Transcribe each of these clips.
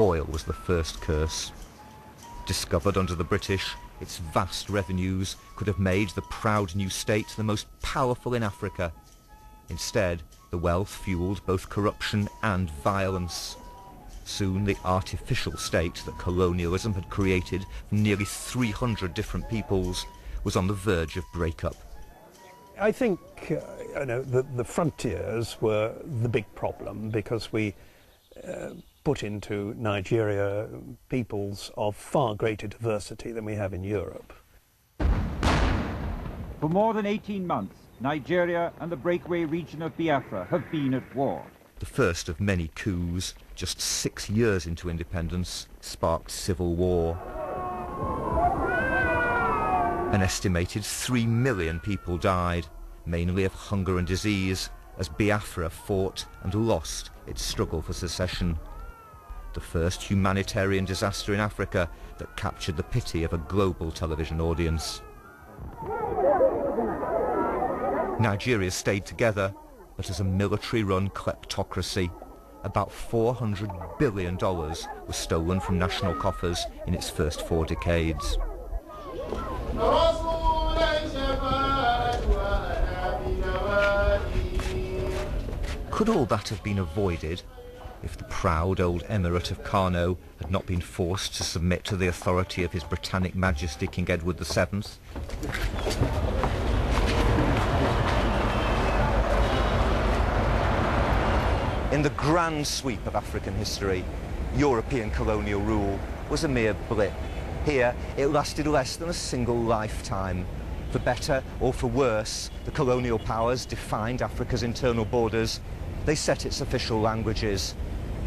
Oil was the first curse. Discovered under the British, its vast revenues could have made the proud new state the most powerful in Africa. Instead, the wealth fueled both corruption and violence. Soon the artificial state that colonialism had created from nearly 300 different peoples was on the verge of breakup. I think the frontiers were the big problem, because we put into Nigeria peoples of far greater diversity than we have in Europe. For more than 18 months, Nigeria and the breakaway region of Biafra have been at war. The first of many coups, just 6 years into independence, sparked civil war. An estimated 3 million people died, mainly of hunger and disease, as Biafra fought and lost its struggle for secession. The first humanitarian disaster in Africa that captured the pity of a global television audience. Nigeria stayed together, but as a military-run kleptocracy. About $400 billion was stolen from national coffers in its first 4 decades. Could all that have been avoided if the proud old Emirate of Kano had not been forced to submit to the authority of His Britannic Majesty King Edward VII? In the grand sweep of African history, European colonial rule was a mere blip. Here, it lasted less than a single lifetime. For better or for worse, the colonial powers defined Africa's internal borders. They set its official languages.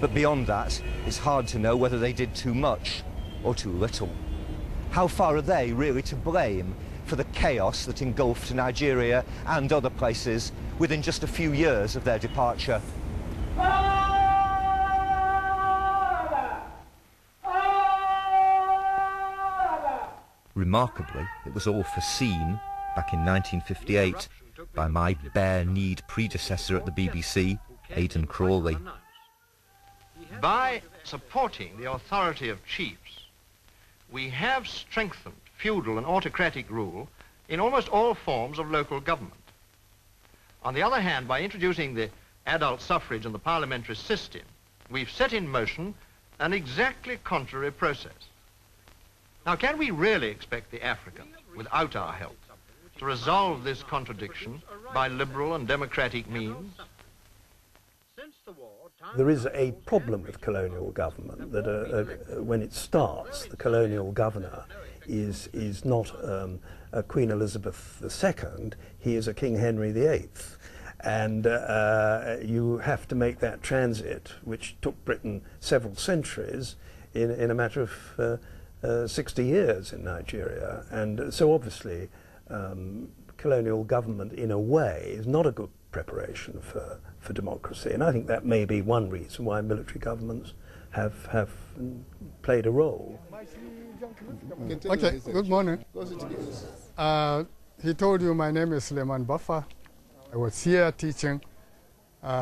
But beyond that, it's hard to know whether they did too much or too little. How far are they really to blame for the chaos that engulfed Nigeria and other places within just a few years of their departure? Remarkably, it was all foreseen back in 1958 by my bare-kneed predecessor at the BBC, Aidan Crawley. By supporting the authority of chiefs, we have strengthened feudal and autocratic rule in almost all forms of local government. On the other hand, by introducing the adult suffrage and the parliamentary system, we've set in motion an exactly contrary process. Now, can we really expect the Africans, without our help, to resolve this contradiction by liberal and democratic means? There is a problem with colonial government, that when it starts, the colonial governor is not a Queen Elizabeth II, he is a King Henry VIII. And you have to make that transit, which took Britain several centuries, in a matter of 60 years in Nigeria. And so obviously colonial government in a way is not a good preparation for democracy, and I think that may be one reason why military governments have played a role. Okay, good morning. He told you my name is Suleiman Baffa. I was here teaching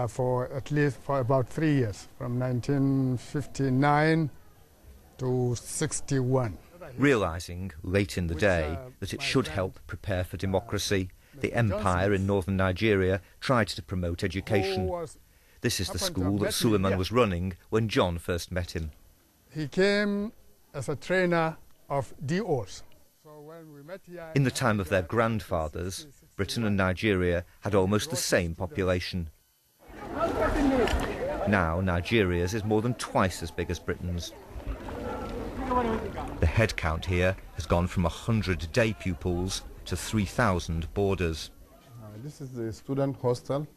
for about 3 years, from 1959 to 61. Realising late in the day that it should help prepare for democracy, the empire in northern Nigeria tried to promote education. This is the school that Suleiman was running when John first met him. He came as a trainer of DOs. In the time of their grandfathers, Britain and Nigeria had almost the same population. Now Nigeria's is more than twice as big as Britain's. The head count here has gone from 100 day pupils to 3,000 boarders. This is the student hostel.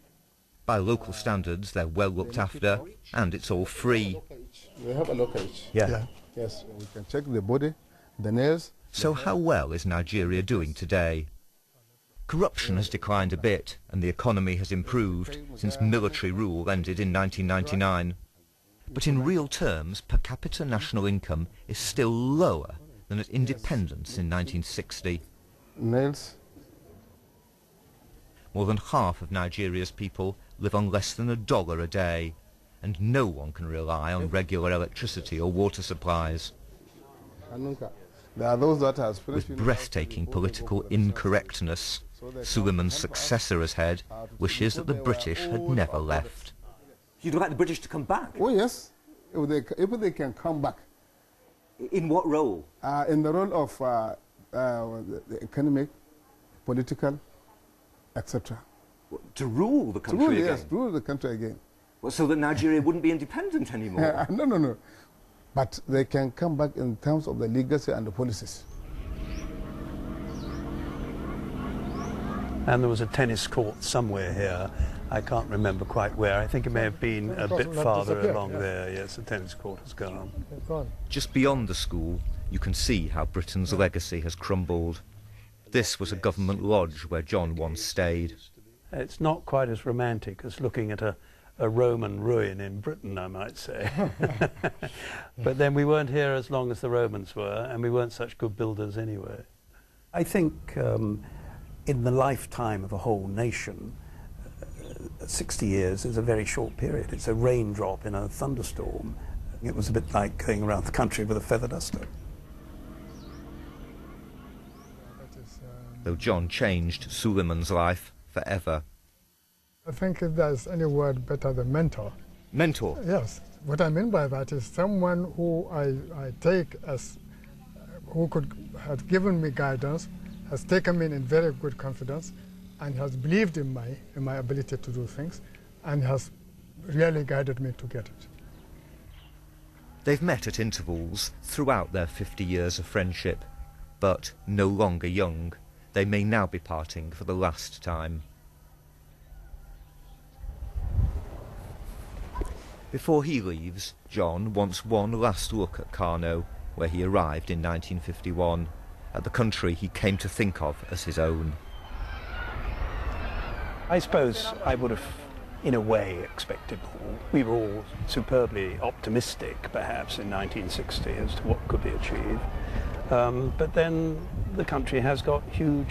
By local standards, they're well looked after, and it's all free. We have a locage. Yeah. Yes, we can check the body, the nails. So how well is Nigeria doing today? Corruption has declined a bit, and the economy has improved since military rule ended in 1999. But in real terms, per capita national income is still lower than at independence in 1960. Nails. More than half of Nigeria's people live on less than $1 a day. and no one can rely on regular electricity or water supplies. There are those that has With breathtaking political incorrectness, Suleiman's successor as head wishes that the British had never left. You'd like the British to come back? Oh yes, if they can come back. In what role? In the role of the economic, political, etc. To rule the country again? Yes, rule the country again. Well, so that Nigeria wouldn't be independent anymore? No. But they can come back in terms of the legacy and the policies. And there was a tennis court somewhere here. I can't remember quite where. I think it may have been a bit farther along there. Yes, the tennis court has gone. Just beyond the school, you can see how Britain's legacy has crumbled. This was a government lodge where John once stayed. It's not quite as romantic as looking at a Roman ruin in Britain, I might say. But then we weren't here as long as the Romans were, and we weren't such good builders anyway. I think in the lifetime of a whole nation, 60 years is a very short period. It's a raindrop in a thunderstorm. It was a bit like going around the country with a feather duster. Though John changed Suleiman's life forever. I think if there's any word better than mentor. Mentor? Yes. What I mean by that is someone who I take as, who could have given me guidance, has taken me in very good confidence, and has believed in my ability to do things, and has really guided me to get it. They've met at intervals throughout their 50 years of friendship, but no longer young. They may now be parting for the last time. Before he leaves, John wants one last look at Kano, where he arrived in 1951, at the country he came to think of as his own. I suppose I would have, in a way, expected more. We were all superbly optimistic, perhaps, in 1960 as to what could be achieved. But then the country has got huge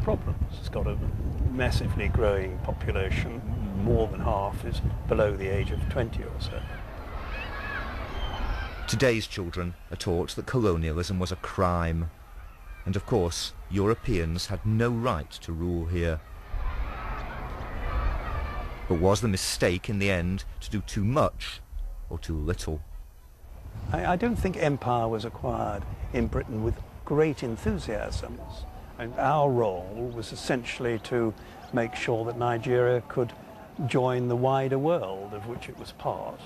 problems. It's got a massively growing population. More than half is below the age of 20 or so. Today's children are taught that colonialism was a crime. And of course, Europeans had no right to rule here. But was the mistake in the end to do too much or too little? I don't think empire was acquired in Britain with great enthusiasms. And our role was essentially to make sure that Nigeria could join the wider world of which it was part,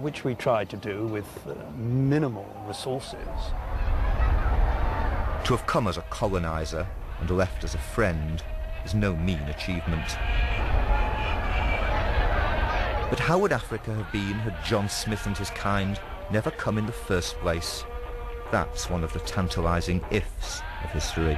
which we tried to do with minimal resources. To have come as a colonizer and left as a friend is no mean achievement. But how would Africa have been had John Smith and his kind never come in the first place? That's one of the tantalising ifs of history.